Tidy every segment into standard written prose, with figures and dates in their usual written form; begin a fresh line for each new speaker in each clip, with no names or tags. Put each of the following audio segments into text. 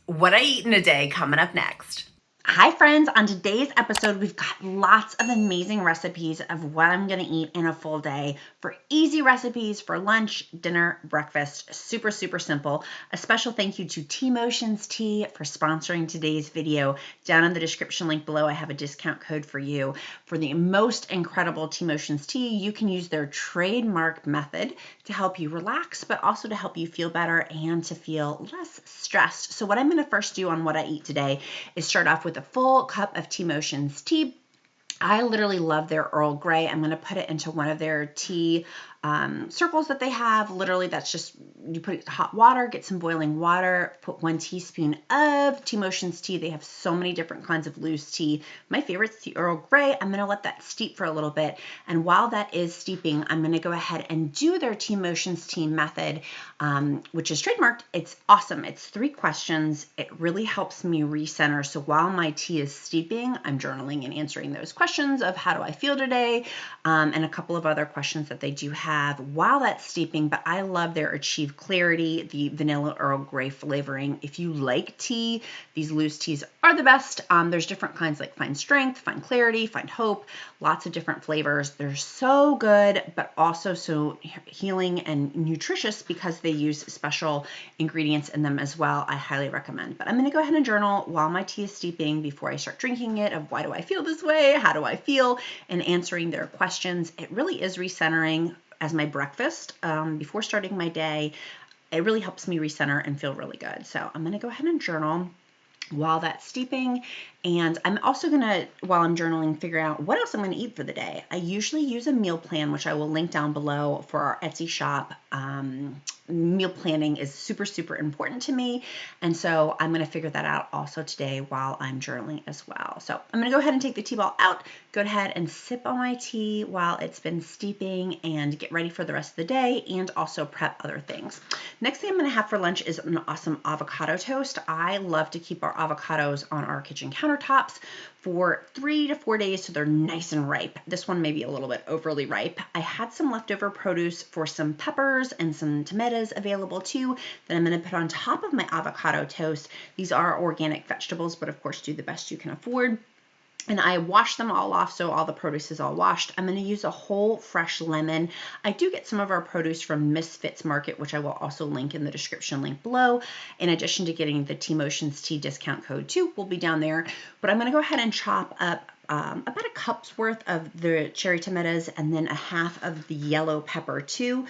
What I eat in a day coming up next.
Hi friends, on today's episode, we've got lots of amazing recipes of what I'm gonna eat in a full day for easy recipes for lunch, dinner, breakfast, super, super simple. A special thank you to Teamotions Tea for sponsoring today's video. Down in the description link below, I have a discount code for you. For the most incredible Teamotions Tea, you can use their trademark method to help you relax, but also to help you feel better and to feel less stressed. So what I'm gonna first do on what I eat today is start off with a full cup of Teamotions tea. I literally love their Earl Grey. I'm going to put it into one of their tea circles that they have. Literally, that's just, you put hot water, get some boiling water, put 1 teaspoon of Teamotions tea. They have so many different kinds of loose tea. My favorite is the Earl Grey. I'm going to let that steep for a little bit. And while that is steeping, I'm going to go ahead and do their Teamotions tea method, which is trademarked. It's awesome. It's 3 questions. It really helps me recenter. So while my tea is steeping, I'm journaling and answering those questions of how do I feel today, and a couple of other questions that they do have while that's steeping. But I love their Achieve Clarity, the vanilla Earl Grey flavoring. If you like tea, these loose teas are the best. There's different kinds like Find Strength, Find Clarity, Find Hope, lots of different flavors. They're so good, but also so healing and nutritious because they use special ingredients in them as well. I highly recommend. But I'm going to go ahead and journal while my tea is steeping before I start drinking it of why do I feel this way? How do I feel? And answering their questions. It really is recentering as my breakfast before starting my day. It really helps me recenter and feel really good. So I'm going to go ahead and journal while that's steeping. And I'm also going to, while I'm journaling, figure out what else I'm going to eat for the day. I usually use a meal plan, which I will link down below for our Etsy shop. Meal planning is super, super important to me. And so I'm going to figure that out also today while I'm journaling as well. So I'm going to go ahead and take the tea ball out, go ahead and sip on my tea while it's been steeping and get ready for the rest of the day and also prep other things. Next thing I'm going to have for lunch is an awesome avocado toast. I love to keep our avocados on our kitchen countertops for 3 to 4 days so they're nice and ripe. This one may be a little bit overly ripe. I had some leftover produce for some peppers and some tomatoes available too that I'm going to put on top of my avocado toast. These are organic vegetables, but of course do the best you can afford. And I washed them all off, so all the produce is all washed. I'm going to use a whole fresh lemon. I do get some of our produce from MISFITS Market, which I will also link in the description link below. In addition to getting the Teamotions Tea discount code too, will be down there. But I'm going to go ahead and chop up about a cup's worth of the cherry tomatoes and then a half of the yellow pepper too.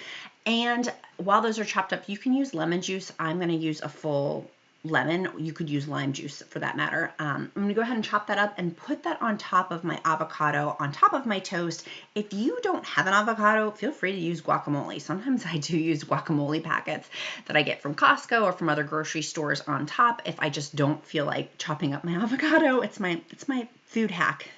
And while those are chopped up, you can use lemon juice. I'm going to use a full lemon. You could use lime juice for that matter. I'm going to go ahead and chop that up and put that on top of my avocado, on top of my toast. If you don't have an avocado, feel free to use guacamole. Sometimes I do use guacamole packets that I get from Costco or from other grocery stores on top. If I just don't feel like chopping up my avocado, it's my food hack.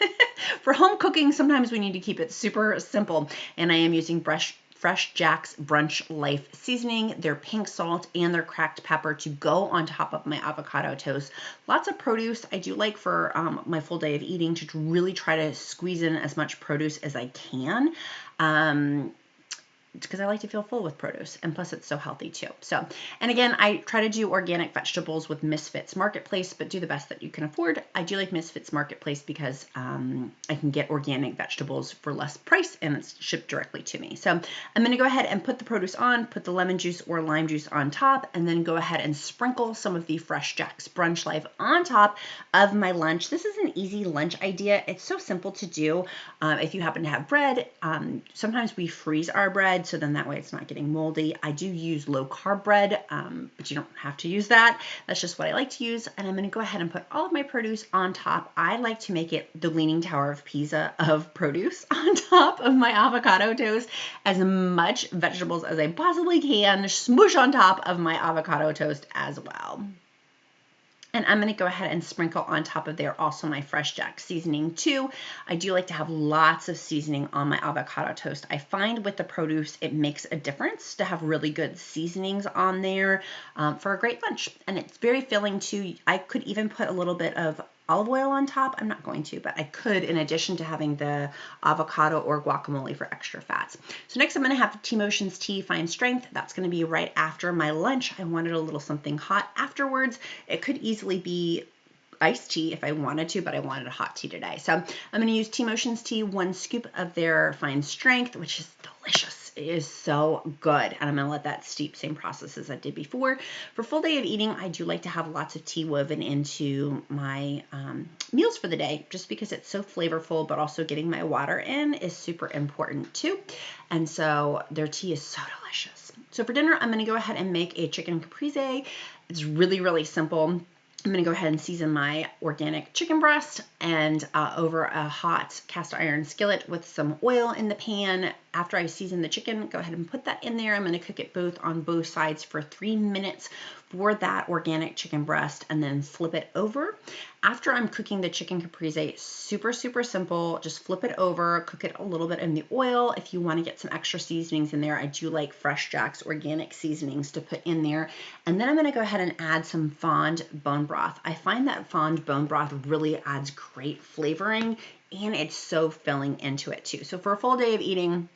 For home cooking, sometimes we need to keep it super simple. And I am using Fresh Jack's Brunch Life seasoning, their pink salt, and their cracked pepper to go on top of my avocado toast. Lots of produce. I do like for my full day of eating to really try to squeeze in as much produce as I can. Because I like to feel full with produce, and plus it's so healthy too. So, and again, I try to do organic vegetables with MISFITS Marketplace, but do the best that you can afford. I do like MISFITS Marketplace because I can get organic vegetables for less price and it's shipped directly to me. So I'm going to go ahead and put the produce on, put the lemon juice or lime juice on top, and then go ahead and sprinkle some of the Fresh Jack's Brunch Life on top of my lunch. This is an easy lunch idea. It's so simple to do. If you happen to have bread, sometimes we freeze our bread, so then that way it's not getting moldy. I do use low carb bread, but you don't have to use that. That's just what I like to use. And I'm going to go ahead and put all of my produce on top. I like to make it the Leaning Tower of Pisa of produce on top of my avocado toast. As much vegetables as I possibly can, smoosh on top of my avocado toast as well. And I'm going to go ahead and sprinkle on top of there also my Fresh Jack seasoning too. I do like to have lots of seasoning on my avocado toast. I find with the produce, it makes a difference to have really good seasonings on there for a great lunch. And it's very filling too. I could even put a little bit of olive oil on top. I'm not going to, but I could, in addition to having the avocado or guacamole for extra fats. So next I'm going to have the Teamotions tea fine strength. That's going to be right after my lunch. I wanted a little something hot afterwards. It could easily be iced tea if I wanted to, but I wanted a hot tea today. So I'm going to use Teamotions tea, 1 scoop of their fine strength, which is delicious. It is so good. And I'm going to let that steep, same process as I did before. For full day of eating, I do like to have lots of tea woven into my meals for the day, just because it's so flavorful, but also getting my water in is super important too. And so their tea is so delicious. So for dinner, I'm going to go ahead and make a chicken caprese. It's really, really simple. I'm going to go ahead and season my organic chicken breast and over a hot cast iron skillet with some oil in the pan. After I season the chicken, go ahead and put that in there. I'm going to cook it on both sides for 3 minutes for that organic chicken breast and then flip it over. After I'm cooking the chicken caprese, super, super simple. Just flip it over, cook it a little bit in the oil. If you want to get some extra seasonings in there, I do like Fresh Jack's organic seasonings to put in there. And then I'm going to go ahead and add some fond bone broth. I find that fond bone broth really adds great flavoring, and it's so filling into it too. So for a full day of eating,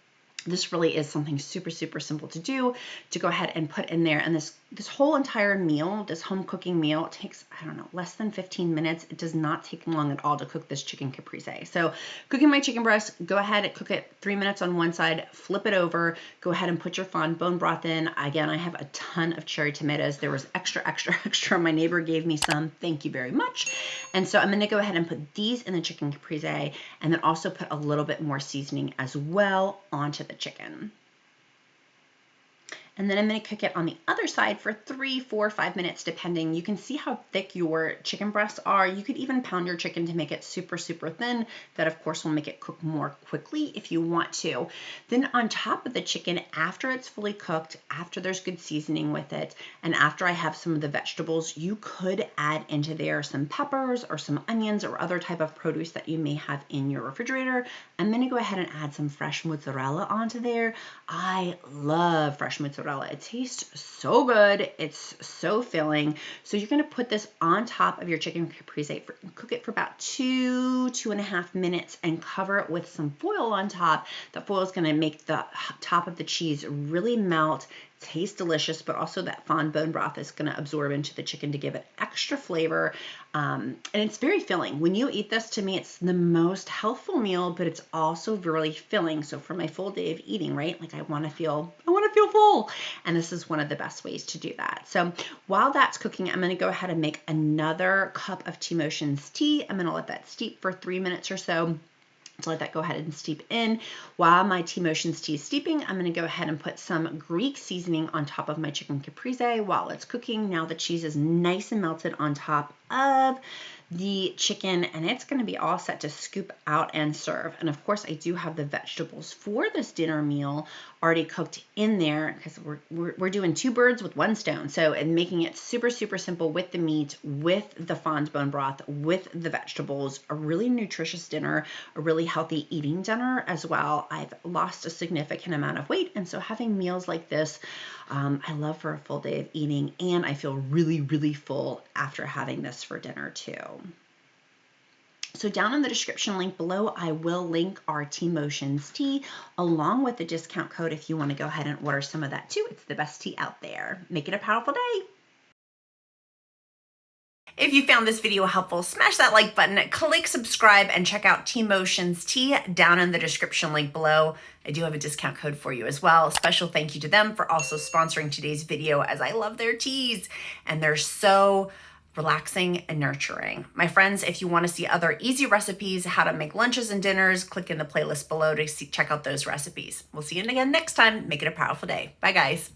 this really is something super, super simple to do, to go ahead and put in there. And this whole entire meal, this home cooking meal, takes, I don't know, less than 15 minutes. It does not take long at all to cook this chicken caprese. So cooking my chicken breast, go ahead and cook it 3 minutes on one side, flip it over, go ahead and put your fond bone broth in. Again, I have a ton of cherry tomatoes. There was extra. My neighbor gave me some. Thank you very much. And so I'm going to go ahead and put these in the chicken caprese and then also put a little bit more seasoning as well onto the chicken. And then I'm going to cook it on the other side for 3, 4, 5 minutes, depending. You can see how thick your chicken breasts are. You could even pound your chicken to make it super, super thin. That, of course, will make it cook more quickly if you want to. Then on top of the chicken, after it's fully cooked, after there's good seasoning with it, and after I have some of the vegetables, you could add into there some peppers or some onions or other type of produce that you may have in your refrigerator. I'm going to go ahead and add some fresh mozzarella onto there. I love fresh mozzarella. It tastes so good. It's so filling. So you're going to put this on top of your chicken caprese, cook it for about 2.5 minutes, and cover it with some foil on top. The foil is going to make the top of the cheese really melt, taste delicious, but also that fond bone broth is going to absorb into the chicken to give it extra flavor. And it's very filling. When you eat this, to me, it's the most healthful meal, but it's also really filling. So for my full day of eating, right? Like I want to feel full. And this is one of the best ways to do that. So while that's cooking, I'm going to go ahead and make another cup of Teamotions tea. I'm going to let that steep for 3 minutes or so. So let that go ahead and steep in. While my Teamotions tea is steeping, I'm going to go ahead and put some Greek seasoning on top of my chicken caprese while it's cooking. Now the cheese is nice and melted on top of the chicken, and it's going to be all set to scoop out and serve. And of course, I do have the vegetables for this dinner meal already cooked in there, because we're doing 2 birds with 1 stone. So, and making it super, super simple with the meat, with the fond bone broth, with the vegetables, a really nutritious dinner, a really healthy eating dinner as well. I've lost a significant amount of weight, and so having meals like this, I love for a full day of eating, and I feel really, really full after having this for dinner too. So down in the description link below, I will link our Teamotions tea along with the discount code if you want to go ahead and order some of that too. It's the best tea out there. Make it a powerful day.
If you found this video helpful, smash that like button, click subscribe, and check out Teamotions tea down in the description link below. I do have a discount code for you as well. Special thank you to them for also sponsoring today's video, as I love their teas and they're so relaxing and nurturing. My friends, if you want to see other easy recipes, how to make lunches and dinners, click in the playlist below to check out those recipes. We'll see you again next time. Make it a powerful day. Bye, guys.